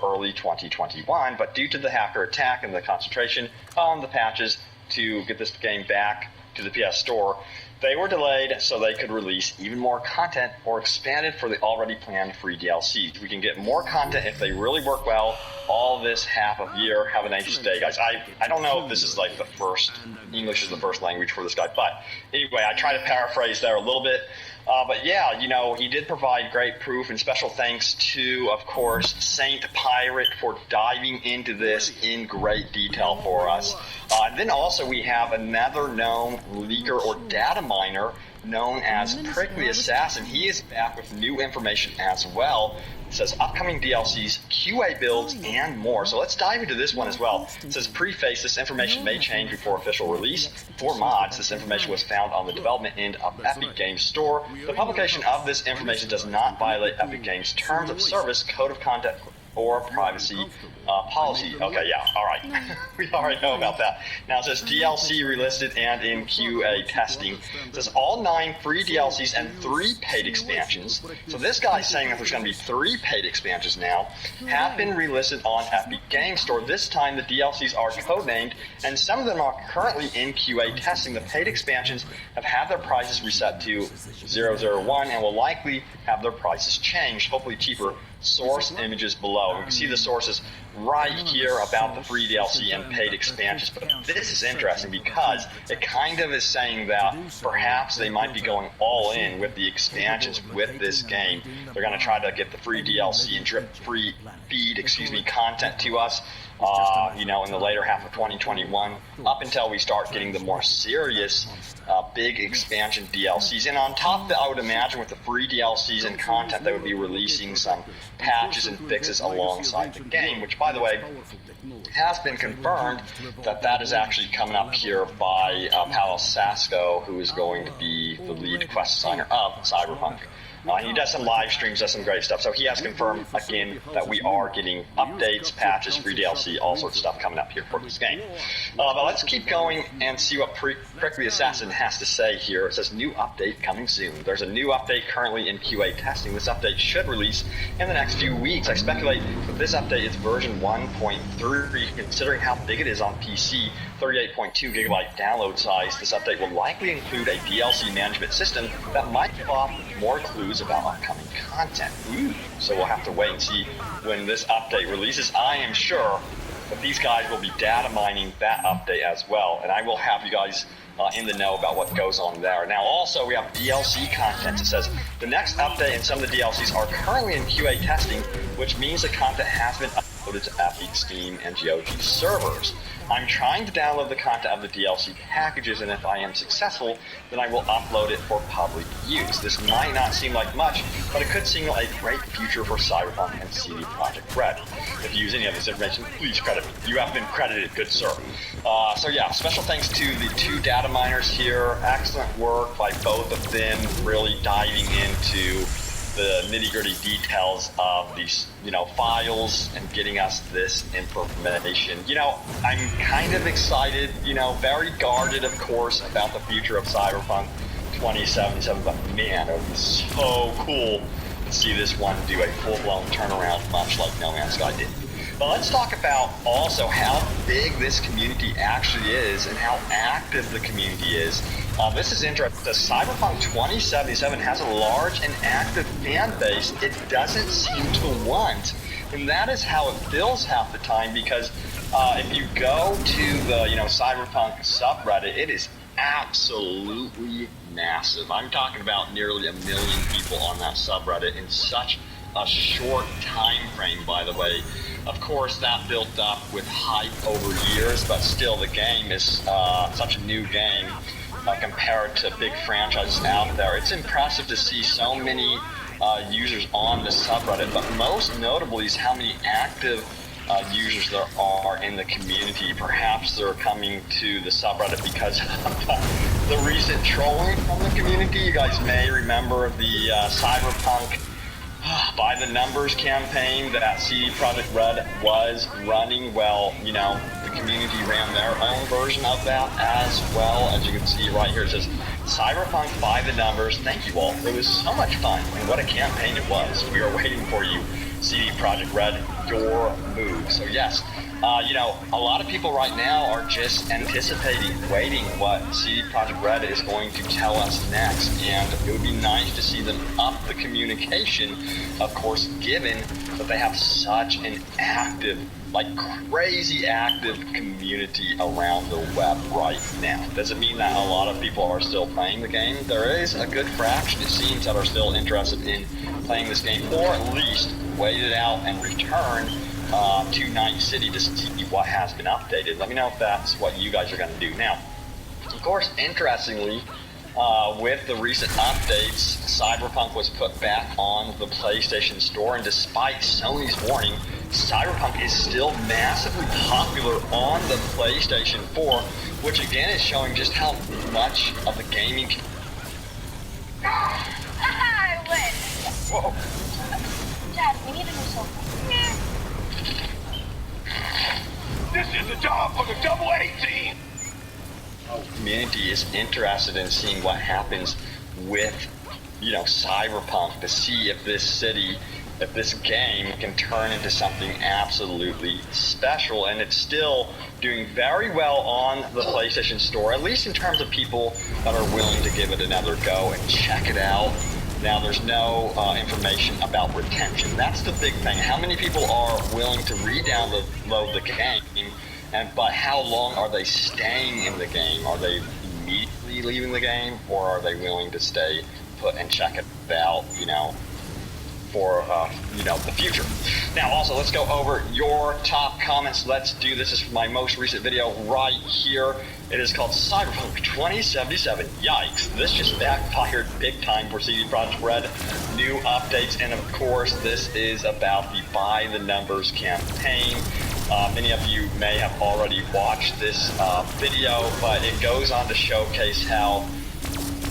early 2021, but due to the hacker attack and the concentration on the patches to get this game back to the PS Store, they were delayed so they could release even more content or expand it for the already planned free DLCs. We can get more content if they really work well all this half of year. Have a nice day, guys. I don't know if this is like the first, English is the first language for this guy, but anyway, I try to paraphrase there a little bit. But yeah, you know, he did provide great proof, and special thanks to, of course, Saint Pirate for diving into this in great detail for us. And then also we have another known leaker or data miner known as Prickly Assassin. He is back with new information as well. It says upcoming DLCs, QA builds, and more. So let's dive into this one as well. It says preface, this information may change before official release. For mods, this information was found on the development end of Epic Games Store. The publication of this information does not violate Epic Games' terms of service, code of conduct, or privacy policy. Okay, yeah, all right. We already know about that. Now it says DLC relisted and in QA testing. It says all 9 free DLCs and 3 paid expansions. So this guy's saying that there's going to be 3 paid expansions now, have been relisted on Epic Games Store. This time the DLCs are codenamed, and some of them are currently in QA testing. The paid expansions have had their prices reset to 001 and will likely have their prices changed, hopefully cheaper. Source images below. We can see the sources right here about the free DLC and paid expansions, but this is interesting because it kind of is saying that perhaps they might be going all in with the expansions with this game. They're going to try to get the free DLC and drip-free feed, content to us, you know, in the later half of 2021, up until we start getting the more serious big expansion DLCs. And on top of that, I would imagine with the free DLCs and content, they would be releasing some patches and fixes alongside the game, which, by the way, has been confirmed that that is actually coming up here by Paolo Sasco, who is going to be the lead quest designer of Cyberpunk. He does some live streams, does some great stuff. So he has confirmed, again, that we are getting updates, patches, free DLC, all sorts of stuff coming up here for this game. But let's keep going and see what Prickly Assassin has to say here. It says, new update coming soon. There's a new update currently in QA testing. This update should release in the next few weeks. I speculate that this update is version 1.3, considering how big it is on PC, 38.2 gigabyte download size. This update will likely include a DLC management system that might give off more clues about upcoming content. So we'll have to wait and see when this update releases. I am sure that these guys will be data mining that update as well, and I will have you guys in the know about what goes on there. Now also we have DLC content. It says the next update and some of the DLCs are currently in QA testing, which means the content has been uploaded to Epic, Steam, and GOG servers. I'm trying to download the content of the DLC packages, and if I am successful, then I will upload it for public use. This might not seem like much, but it could signal a great future for Cyberpunk and CD Projekt Red. If you use any of this information, please credit me. You have been credited, good sir. So yeah, special thanks to the 2 data miners here. Excellent work by both of them, really diving into the nitty-gritty details of these, you know, files and getting us this information. You know, I'm kind of excited, you know, very guarded, of course, about the future of Cyberpunk 2077, but man, it would be so cool to see this one do a full-blown turnaround, much like No Man's Sky did. But let's talk about also how big this community actually is and how active the community is. This is interesting. The Cyberpunk 2077 has a large and active fan base it doesn't seem to want. And that is how it feels half the time, because if you go to the, you know, Cyberpunk subreddit, it is absolutely massive. I'm talking about nearly 1 million people on that subreddit in such a short time frame, by the way. Of course, that built up with hype over years, but still the game is such a new game compared to big franchises out there. It's impressive to see so many users on the subreddit, but most notably is how many active users there are in the community. Perhaps they're coming to the subreddit because of the recent trolling from the community. You guys may remember the Cyberpunk by the numbers campaign that CD Projekt Red was running. Well, you know, the community ran their own version of that as well. As you can see right here, it says Cyberpunk by the numbers. Thank you all. It was so much fun, and what a campaign it was. We are waiting for you CD Projekt Red your move. So yes, you know, a lot of people right now are just anticipating, waiting what CD Projekt Red is going to tell us next, and it would be nice to see them up the communication, of course, given that they have such an active, like crazy active community around the web right now. Does it mean that a lot of people are still playing the game? There is a good fraction, it seems, that are still interested in playing this game, or at least wait it out and return to Night City to see what has been updated. Let me know if that's what you guys are going to do. Now, of course, interestingly, with the recent updates, Cyberpunk was put back on the PlayStation Store, and despite Sony's warning, Cyberpunk is still massively popular on the PlayStation 4, which again is showing just how much of the gaming... I win! Whoa. Dad, we need a new sofa. This is a job for the double A team! Community is interested in seeing what happens with, you know, Cyberpunk, to see if this city, if this game can turn into something absolutely special. And it's still doing very well on the PlayStation Store, at least in terms of people that are willing to give it another go and check it out. Now, there's no information about retention. That's the big thing. How many people are willing to re-download the game, but how long are they staying in the game? Are they immediately leaving the game, or are they willing to stay put and check it out, you know, for, you know, the future? Now, also, let's go over your top comments. Let's do this. This is my most recent video right here. It is called Cyberpunk 2077. Yikes. This just backfired big time for CD Projekt Red. New updates, and of course, this is about the By the Numbers campaign. Many of you may have already watched this video, but it goes on to showcase how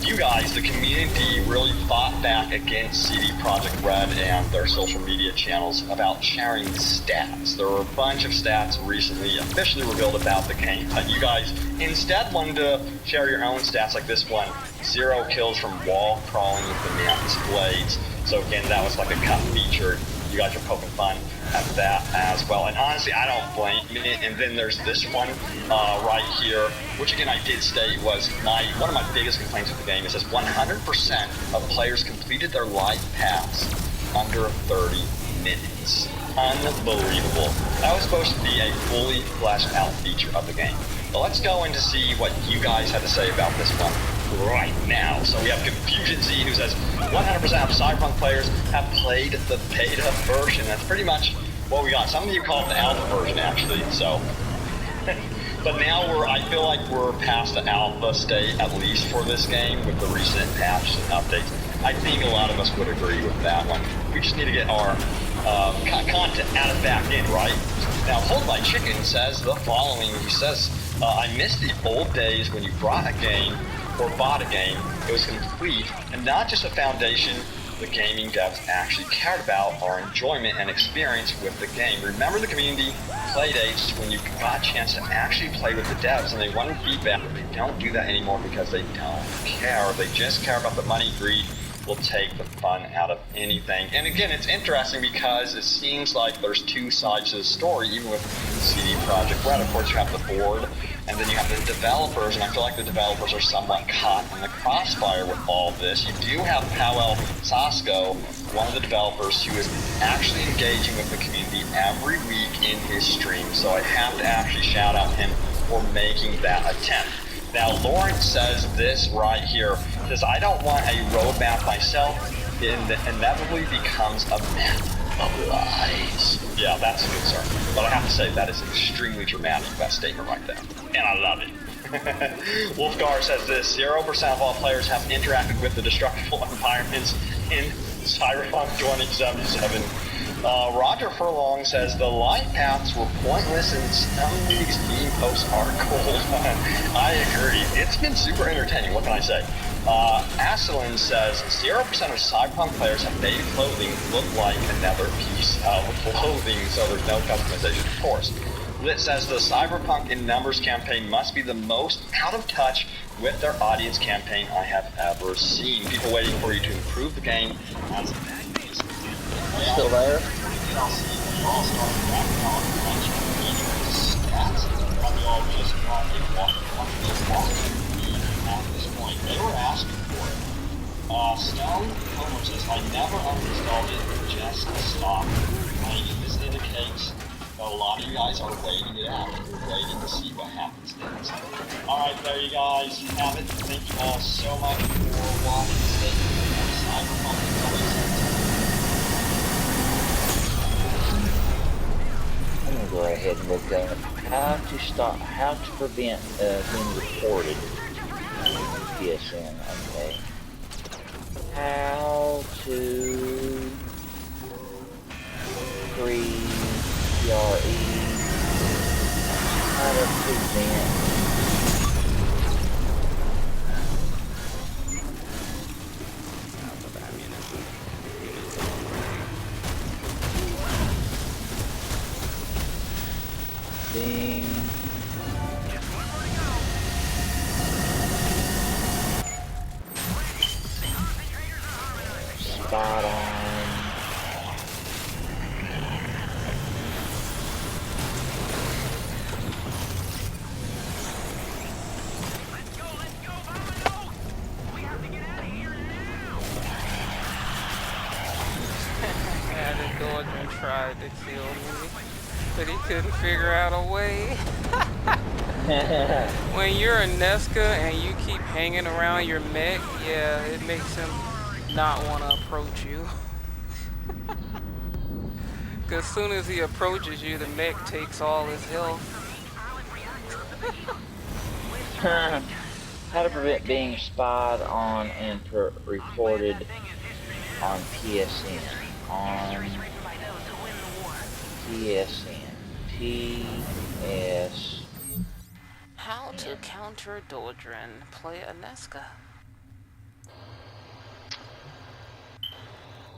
you guys, the community, really fought back against CD Projekt Red and their social media channels about sharing stats. There were a bunch of stats recently officially revealed about the game, but you guys instead wanted to share your own stats, like this one: 0 kills from wall crawling with the Mantis blades. So again, that was like a cut feature. You guys are poking fun at that as well, and honestly, I don't blame it. And then there's this one right here, which again I did state was one of my biggest complaints with the game. It says 100% of players completed their life paths under 30 minutes. Unbelievable. That was supposed to be a fully fleshed out feature of the game. But let's go in to see what you guys had to say about this one right now. So we have Confusion Z, who says 100% of Cyberpunk players have played the beta version. That's pretty much what we got. Some of you call it the alpha version, actually. So, but now I feel like we're past the alpha state, at least for this game, with the recent patches and updates. I think a lot of us would agree with that one. We just need to get our content added back in, right? Now, Hold My Chicken says the following. He says, I miss the old days when you brought a game or bought a game, it was complete, and not just a foundation the gaming devs actually cared about our enjoyment and experience with the game. Remember the community play dates when you got a chance to actually play with the devs and they wanted feedback. They don't do that anymore because they don't care. They just care about the money. Greed will take the fun out of anything. And again, it's interesting because it seems like there's two sides to the story, even with CD Projekt Red. Of course, you have the board, and then you have the developers, and I feel like the developers are somewhat caught in the crossfire with all this. You do have Powell Sasko, one of the developers, who is actually engaging with the community every week in his stream, so I have to actually shout out him for making that attempt. Now, Lawrence says this right here, says, I don't want a roadmap myself. It inevitably becomes a map of lies. Yeah, that's a concern. But I have to say, that is extremely dramatic, that statement right there. And I love it. Wolfgar says this, 0% of all players have interacted with the destructible environments in Cyberpunk 2077. Roger Furlong says the life paths were pointless and some of these game posts are cold. I agree. It's been super entertaining. What can I say? Asselin says 0% of Cyberpunk players have made clothing look like another piece of clothing, so there's no customization, of course. Lit says the Cyberpunk in Numbers campaign must be the most out of touch with their audience campaign I have ever seen. People waiting for you to improve the game. Still there? shall see the all-star background mention meaning stats on the all just wanted what is walking at this point. They were asking for it. Stone Homer says, I never uninstalled it, just stopped. This indicates that a lot of you guys are waiting it out. You're waiting to see what happens next. Alright, there you guys have it. Thank you all so much for watching. Stay tuned for Cyberpunk I'm gonna go ahead and look up how to prevent being reported on PSN. Okay. How to how to prevent being spot on. Doldren tried to kill me, but he couldn't figure out a way. When you're Aneska and you keep hanging around your mech, yeah, it makes him not want to approach you. Because as soon as he approaches you, the mech takes all his health. How to prevent being spied on and reported on PSN. On PSN. TS. How to counter Doldren. Play Aneska.